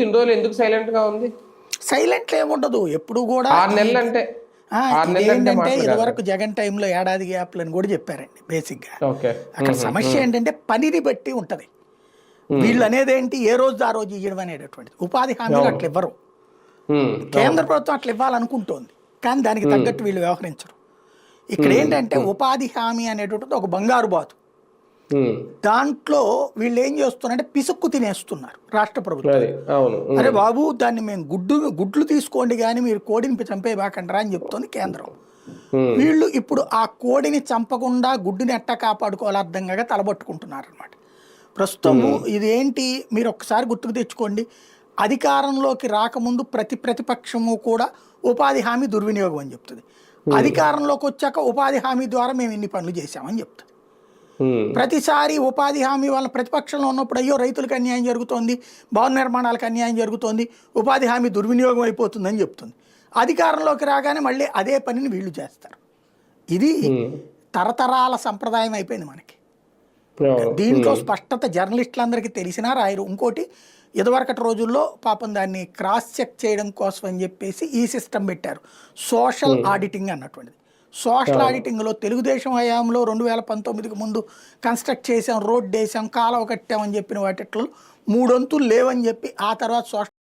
ఇన్ని రోజులు ఎందుకు సైలెంట్ గా ఉంది? సైలెంట్ ఏముండదు ఎప్పుడు కూడా. 6 నెలలు అంటే ఏంటంటే ఇదివరకు జగన్ టైంలో ఏడాది గ్యాప్లు అని కూడా చెప్పారండి బేసిక్గా. అక్కడ సమస్య ఏంటంటే పనిని బట్టి ఉంటది. వీళ్ళు అనేది ఏంటి, ఏ రోజు ఆ రోజు ఇవ్వడం అనేటటువంటిది. ఉపాధి హామీలు అట్లా ఇవ్వరు. కేంద్ర ప్రభుత్వం అట్లా ఇవ్వాలనుకుంటోంది, కానీ దానికి తగ్గట్టు వీళ్ళు వ్యవహరించరు. ఇక్కడ ఏంటంటే ఉపాధి హామీ అనేటువంటిది ఒక బంగారు బాతు. దాంట్లో వీళ్ళు ఏం చేస్తున్నారంటే పిసుక్కు తినేస్తున్నారు రాష్ట్ర ప్రభుత్వం. అరే బాబు, దాన్ని మేము గుడ్లు తీసుకోండి కానీ మీరు కోడిని చంపేయబాకండ్రా అని చెప్తోంది కేంద్రం. వీళ్ళు ఇప్పుడు ఆ కోడిని చంపకుండా గుడ్డుని ఎట్టా కాపాడుకోవాలి అర్థం కాక తలబట్టుకుంటున్నారు అనమాట ప్రస్తుతము. ఇదేంటి మీరు ఒక్కసారి గుర్తుకు తెచ్చుకోండి, అధికారంలోకి రాకముందు ప్రతిపక్షము కూడా ఉపాధి హామీ దుర్వినియోగం అని చెప్తుంది. అధికారంలోకి వచ్చాక ఉపాధి హామీ ద్వారా మేము ఇన్ని పనులు చేశామని చెప్తుంది. ప్రతిసారి ఉపాధి హామీ వాళ్ళ ప్రతిపక్షంలో ఉన్నప్పుడు అయ్యో రైతులకు అన్యాయం జరుగుతోంది, భవన నిర్మాణాలకు అన్యాయం జరుగుతోంది, ఉపాధి హామీ దుర్వినియోగం అయిపోతుందని చెప్తుంది. అధికారంలోకి రాగానే మళ్ళీ అదే పనిని వీళ్ళు చేస్తారు. ఇది తరతరాల సంప్రదాయం అయిపోయింది మనకి. దీంట్లో స్పష్టత జర్నలిస్టులందరికీ తెలిసినా రాయరు. ఇంకోటి, ఇదివరకటి రోజుల్లో పాపం దాన్ని క్రాస్ చెక్ చేయడం కోసం అని చెప్పేసి ఈ సిస్టమ్ పెట్టారు, సోషల్ ఆడిటింగ్ అన్నటువంటిది. సోషల్ ఆడిటింగ్లో తెలుగుదేశం హయాంలో 2019కి ముందు కన్స్ట్రక్ట్ చేసాం, రోడ్ వేసాం, కాలువ కట్టామని చెప్పిన వాటిట్లో 3 వంతులు లేవని చెప్పి ఆ తర్వాత సోషల్